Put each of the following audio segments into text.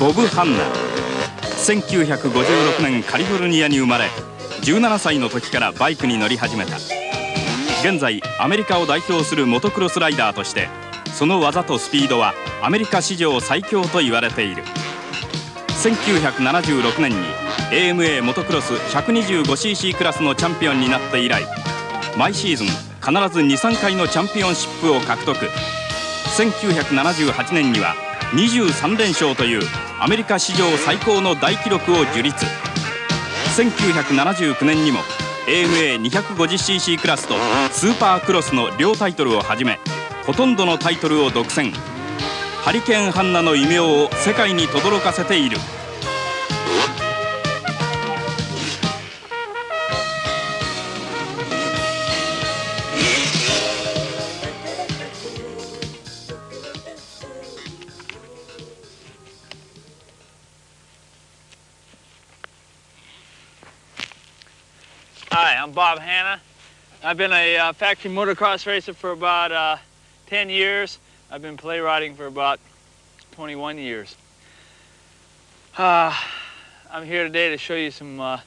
ボブ・ハンナ。1956年カリフォルニアに生まれ、17歳の時からバイクに乗り始めた。現在アメリカを代表するモトクロスライダーとして、その技とスピードはアメリカ史上最強と言われている。1976年に AMA モトクロス 125cc クラスのチャンピオンになって以来、毎シーズン必ず 2,3 回のチャンピオンシップを獲得。1978年には23連勝というアメリカ史上最高の大記録を樹立。1979年にも AMA250cc クラスとスーパークロスの両タイトルをはじめ、ほとんどのタイトルを独占。ハリケーンハンナの異名を世界に轟かせている。Hi, I'm Bob Hanna. I've been a factory motocross racer for about 10 years. I've been play riding for about 21 years. I'm here today to show you some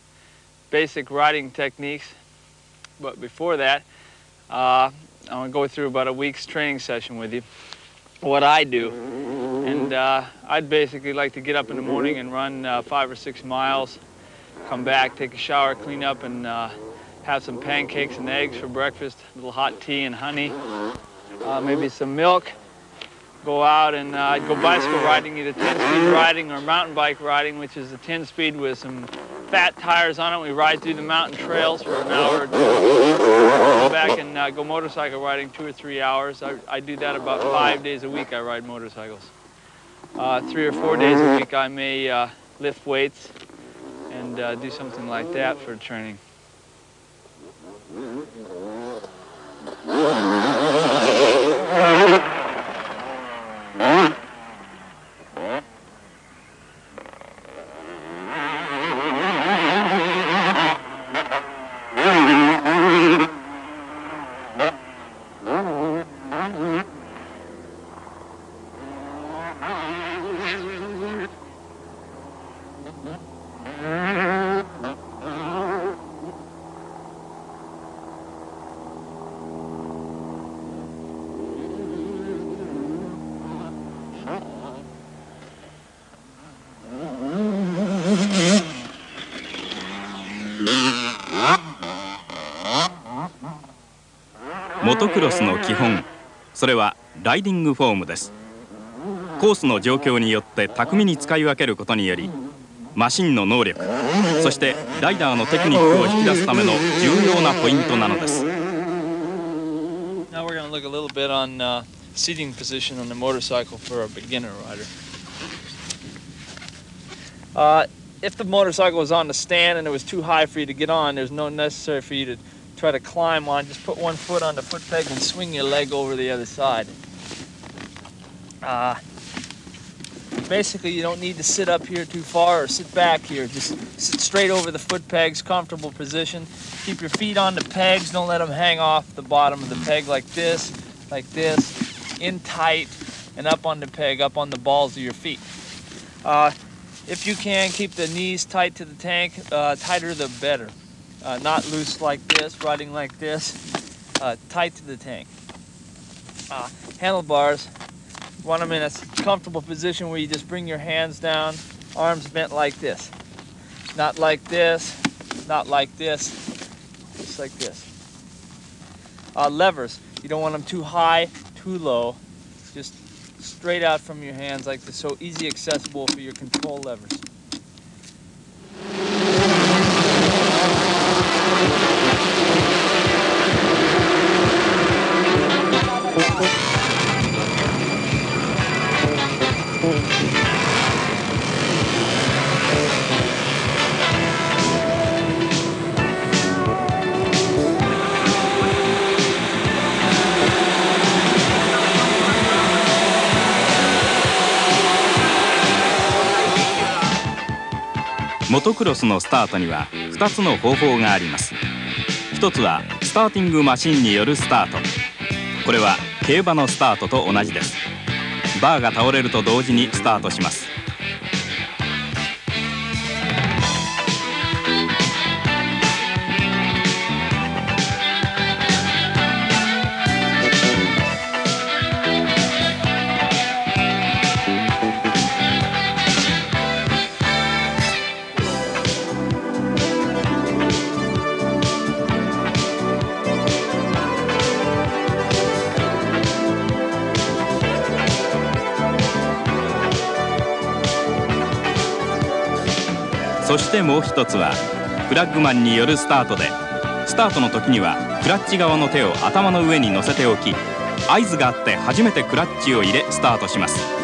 basic riding techniques. But before that, I'm going to go through about a week's training session with you. What I do. And I'd basically like to get up in the morning and run 5 or 6 miles. Come back, take a shower, clean up, and have some pancakes and eggs for breakfast, a little hot tea and honey, maybe some milk. Go out and I'd go bicycle riding, either 10-speed riding or mountain bike riding, which is a 10-speed with some fat tires on it. We ride through the mountain trails for an hour or two. Go back and go motorcycle riding 2 or 3 hours. I do that about 5 days a week. I ride motorcycles. 3 or 4 days a week I may lift weights and do something like that for training.モトクロスの基本、それはライディングフォームです。コースの状況によって巧みに使い分けることにより、マシンの能力、そしてライダーのテクニックを引き出すための重要なポイントなのです。Now we're going to look a little bit on seating position on the motorcycle for a beginner rider. If the motorcycle was on the stand and it was too high for you to get on, there's no necessary for you to try to climb on. Just put one foot on the foot peg and swing your leg over the other side. Basically, you don't need to sit up here too far or sit back here. Just sit straight over the foot pegs, comfortable position. Keep your feet on the pegs. Don't let them hang off the bottom of the peg like this, in tight, and up on the peg, up on the balls of your feet. If you can, keep the knees tight to the tank. Tighter the better. Not loose like this, riding like this. Tight to the tank. Handlebars. You want them in a comfortable position where you just bring your hands down, arms bent like this. Not like this, not like this, just like this. Levers. You don't want them too high, too low. Just straight out from your hands like this, so easy accessible for your control levers.モトクロスのスタートには2つの方法があります。一つはスターティングマシンによるスタート。これは競馬のスタートと同じです。バーが倒れると同時にスタートします。そしてもう一つはフラッグマンによるスタートで、スタートの時にはクラッチ側の手を頭の上に乗せておき、合図があって初めてクラッチを入れスタートします。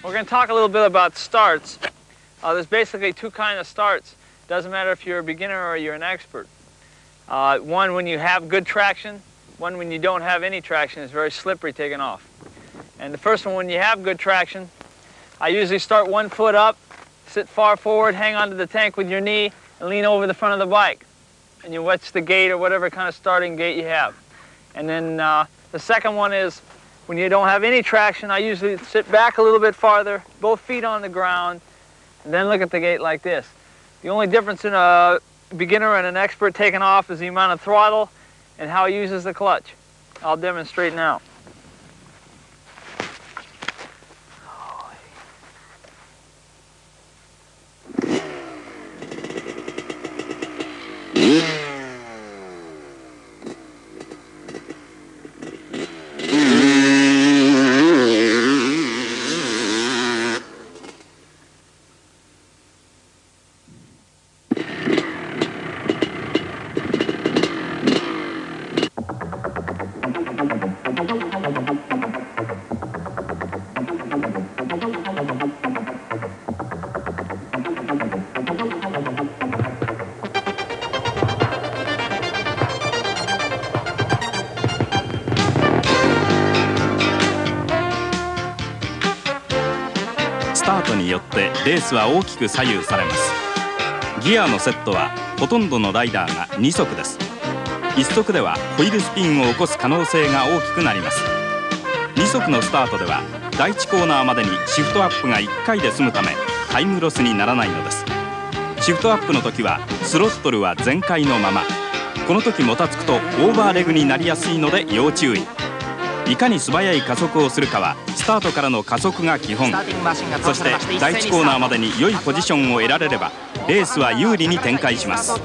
We're going to talk a little bit about starts. There's basically two kinds of starts. Doesn't matter if you're a beginner or you're an expert. One when you have good traction, one when you don't have any traction. It's very slippery taking off. And the first one, when you have good traction, I usually start 1 foot up, sit far forward, hang onto the tank with your knee, and lean over the front of the bike. And you watch the gait or whatever kind of starting gait you have. And then the second one is when you don't have any traction, I usually sit back a little bit farther, both feet on the ground, and then look at the gait like this. The only difference in a beginner and an expert taking off is the amount of throttle and how he uses the clutch. I'll demonstrate now.スタートによってレースは大きく左右されます。ギアのセットはほとんどのライダーが2足です。1足ではホイールスピンを起こす可能性が大きくなります。2足のスタートでは第1コーナーまでにシフトアップが1回で済むためタイムロスにならないのです。シフトアップの時はスロットルは全開のまま、この時もたつくとオーバーレグになりやすいので要注意。いかに素早い加速をするかはスタートからの加速が基本。そして第1コーナーまでに良いポジションを得られればレースは有利に展開します。し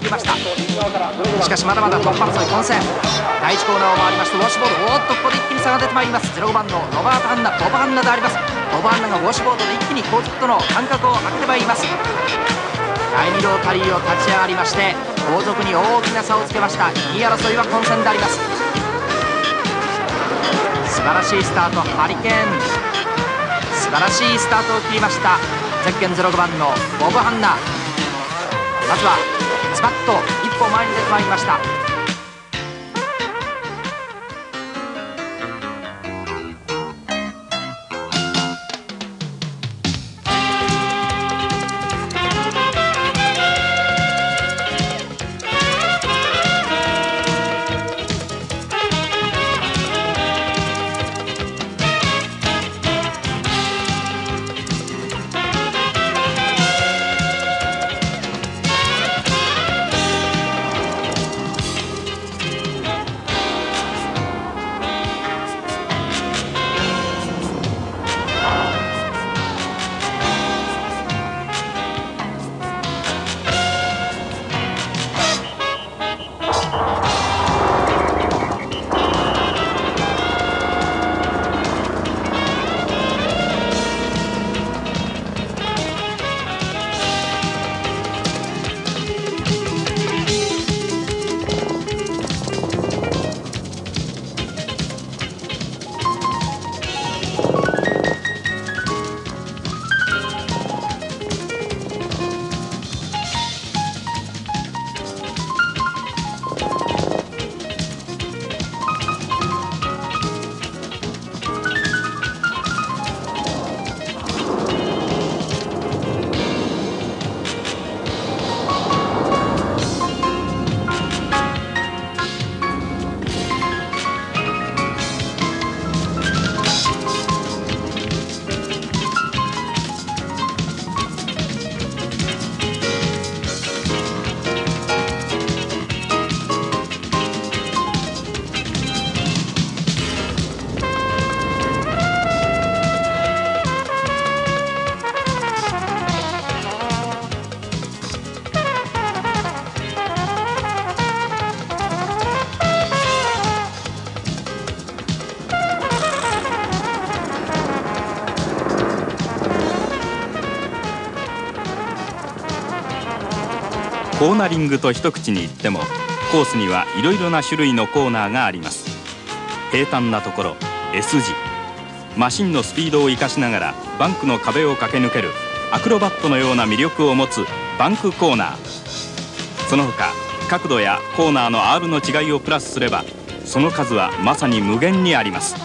かしまだまだ突破争い混戦。第1コーナーを回りましてウォッシュボード、おっとここで一気に差が出てまいります。15番のロバート・ハンナ、ボブ・ハンナであります。ボブ・ハンナがウォッシュボードで一気に後続との間隔を空けてまいります。第2ロータリーを立ち上がりまして後続に大きな差をつけました。2位争いは混戦であります。素晴らしいスタート、ハリケーン素晴らしいスタートを切りました。ゼッケン05番のボブ・ハンナ、まずはスパッと一歩前に出てまいりました。コーナリングと一口に言ってもコースにはいろいろな種類のコーナーがあります。平坦なところ S 字、マシンのスピードを生かしながらバンクの壁を駆け抜けるアクロバットのような魅力を持つバンクコーナー。その他角度やコーナーの R の違いをプラスすればその数はまさに無限にあります。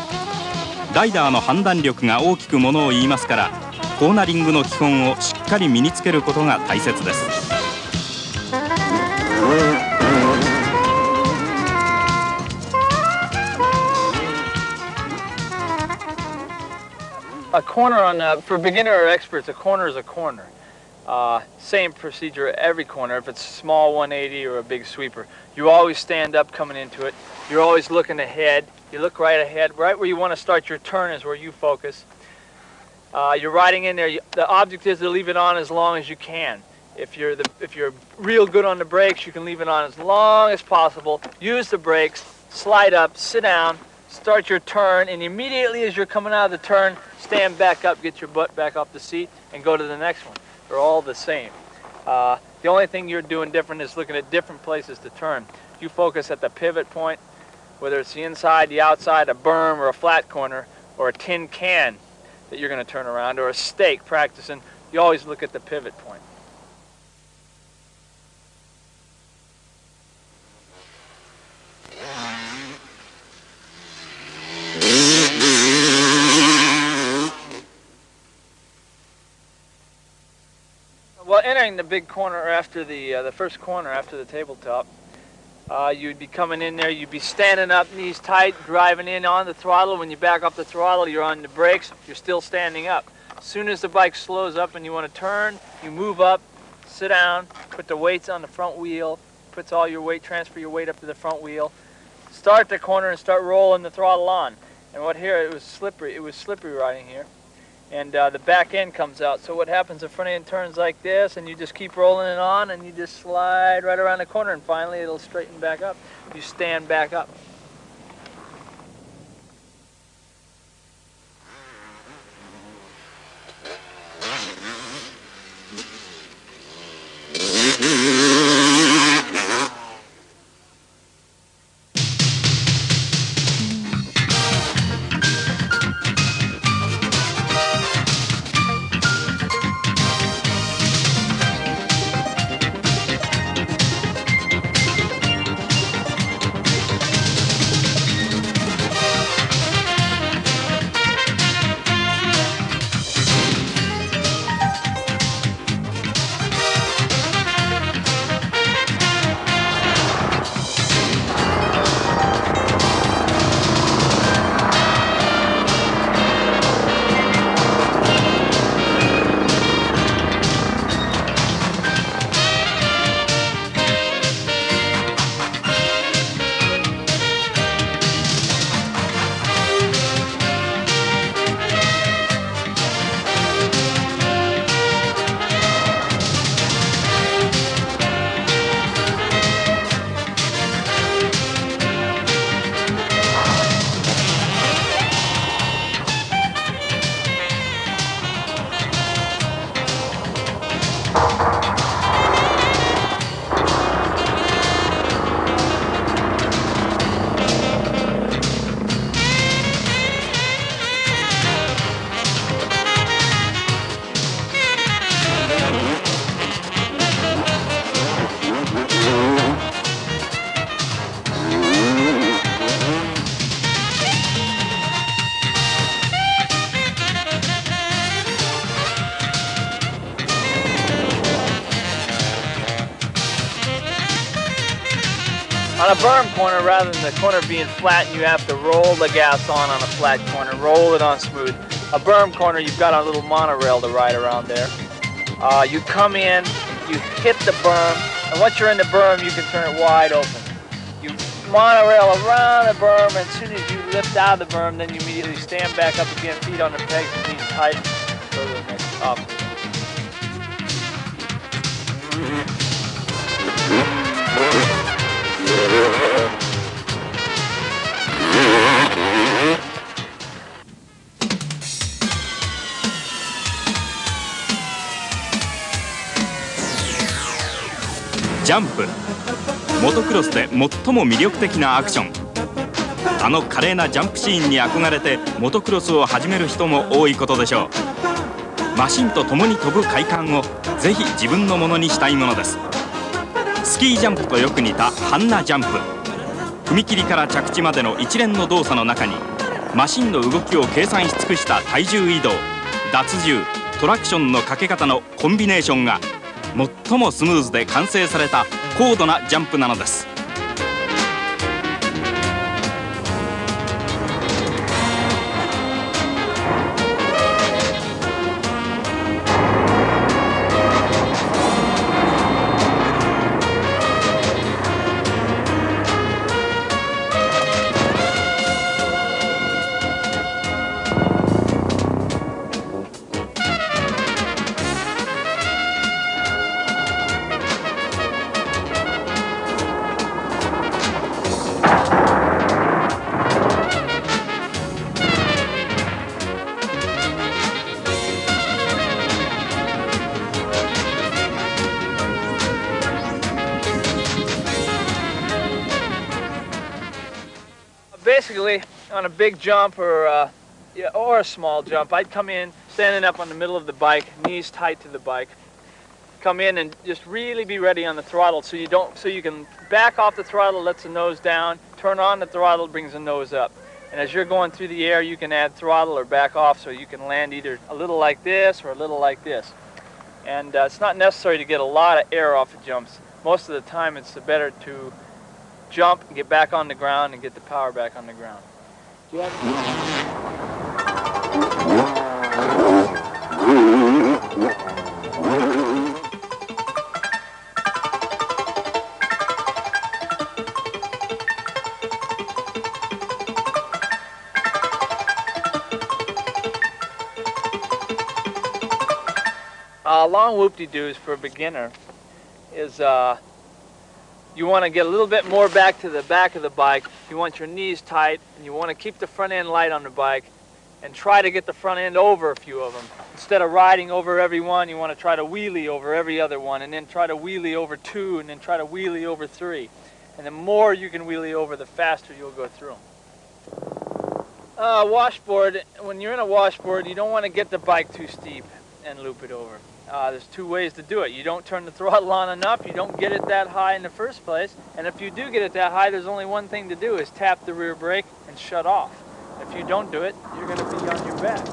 ライダーの判断力が大きくものを言いますから、コーナリングの基本をしっかり身につけることが大切です。A corner for beginner or experts, a corner is a corner. Same procedure at every corner. If it's a small 180 or a big sweeper, you always stand up coming into it. You're always looking ahead. You look right ahead. Right where you want to start your turn is where you focus. You're riding in there. The object is to leave it on as long as you can. If you're real good on the brakes, you can leave it on as long as possible. Use the brakes, slide up, sit down, start your turn, and immediately as you're coming out of the turn, stand back up, get your butt back off the seat, and go to the next one. They're all the same. The only thing you're doing different is looking at different places to turn. You focus at the pivot point, whether it's the inside, the outside, a berm, or a flat corner, or a tin can that you're going to turn around, or a stake practicing. You always look at the pivot point. Well, entering the big corner after the first corner after the tabletop, you'd be coming in there, you'd be standing up, knees tight, driving in on the throttle. When you back off the throttle, you're on the brakes, you're still standing up. As soon as the bike slows up and you want to turn, you move up, sit down, put the weights on the front wheel, puts all your weight, transfer your weight up to the front wheel, start the corner and start rolling the throttle on. And what here, it was slippery riding here. And the back end comes out. So what happens, the front end turns like this, and you just keep rolling it on, and you just slide right around the corner, and finally it'll straighten back up. You stand back up. On a berm corner, rather than the corner being flat and you have to roll the gas on a flat corner, roll it on smooth. A berm corner, you've got a little monorail to ride around there. You come in, you hit the berm, and once you're in the berm, you can turn it wide open. You monorail around the berm, and as soon as you lift out of the berm, then you immediately stand back up again, feet on the pegs, knees tight, go to the next obstacle.ジャンプ。モトクロスで最も魅力的なアクション。あの華麗なジャンプシーンに憧れてモトクロスを始める人も多いことでしょう。マシンと共に飛ぶ快感をぜひ自分のものにしたいものです。スキージャンプとよく似たハンナジャンプ。踏切から着地までの一連の動作の中にマシンの動きを計算し尽くした体重移動、脱重、トラクションのかけ方のコンビネーションが最もスムーズで完成された高度なジャンプなのです。Basically, on a big jump or a small jump, I'd come in standing up on the middle of the bike, knees tight to the bike. Come in and just really be ready on the throttle, so you can back off the throttle, lets the nose down, turn on the throttle, brings the nose up. And as you're going through the air, you can add throttle or back off, so you can land either a little like this or a little like this. And it's not necessary to get a lot of air off the jumps. Most of the time, it's better to jump, get back on the ground, and get the power back on the ground. Do you have long whoop-de-doos for a beginner is you want to get a little bit more back to the back of the bike. You want your knees tight, and you want to keep the front end light on the bike and try to get the front end over a few of them. Instead of riding over every one, you want to try to wheelie over every other one, and then try to wheelie over two, and then try to wheelie over three. And the more you can wheelie over, the faster you'll go through them. Washboard, when you're in a washboard, you don't want to get the bike too steep and loop it over. There's two ways to do it. You don't turn the throttle on enough, you don't get it that high in the first place, and if you do get it that high, there's only one thing to do, is tap the rear brake and shut off. If you don't do it, you're going to be on your back.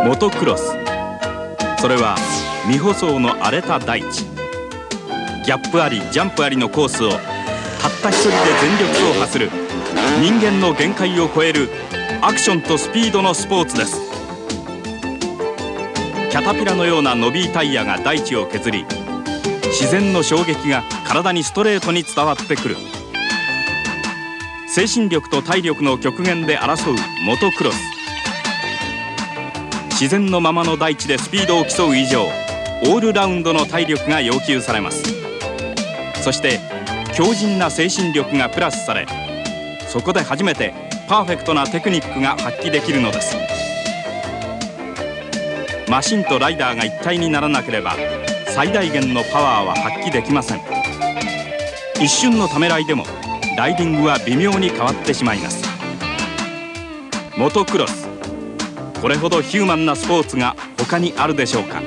モトクロス、それは未舗装の荒れた大地、ギャップありジャンプありのコースをたった一人で全力走破する人間の限界を超えるアクションとスピードのスポーツです。キャタピラのような伸びタイヤが大地を削り、自然の衝撃が体にストレートに伝わってくる。精神力と体力の極限で争うモトクロス。自然のままの大地でスピードを競う以上、オールラウンドの体力が要求されます。そして強靭な精神力がプラスされ、そこで初めてパーフェクトなテクニックが発揮できるのです。マシンとライダーが一体にならなければ最大限のパワーは発揮できません。一瞬のためらいでもライディングは微妙に変わってしまいます。モトクロス、これほどヒューマンなスポーツが他にあるでしょうか。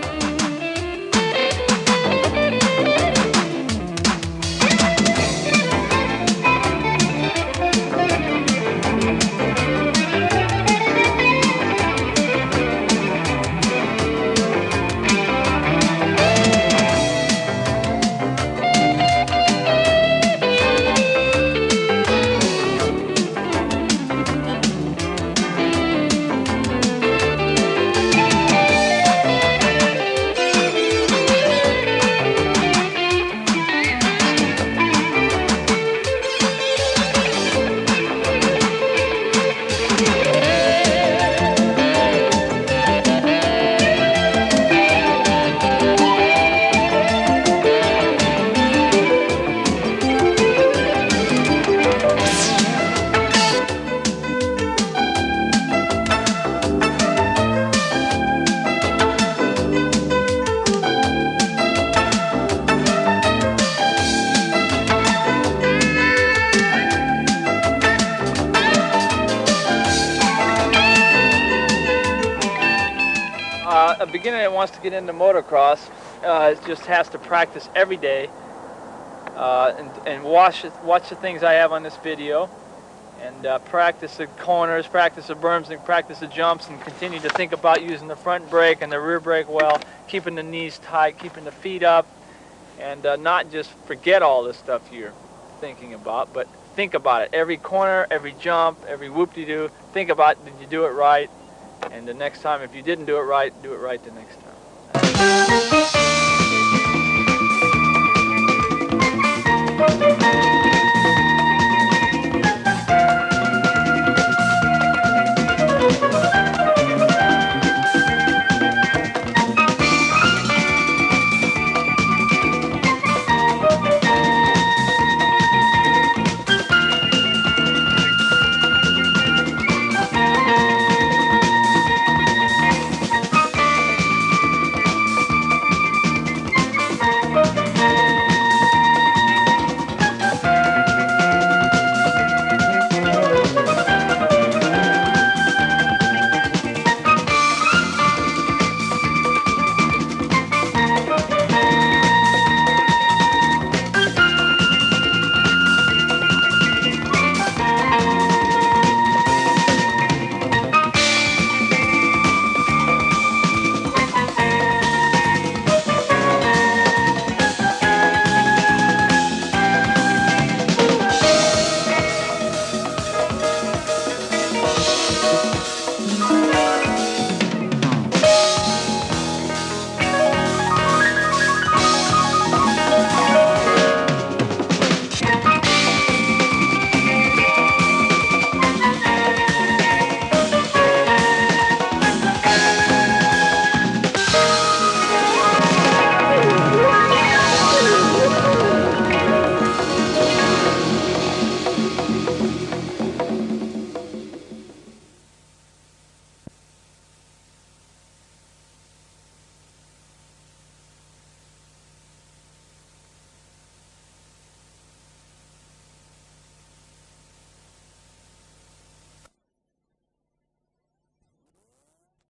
A beginner that wants to get into motocross just has to practice every day and watch the things I have on this video, and practice the corners, practice the berms, and practice the jumps, and continue to think about using the front brake and the rear brake well, keeping the knees tight, keeping the feet up, and not just forget all this stuff you're thinking about, but think about it. Every corner, every jump, every whoop-de-doo, think about, did you do it right? And the next time, if you didn't do it right the next time.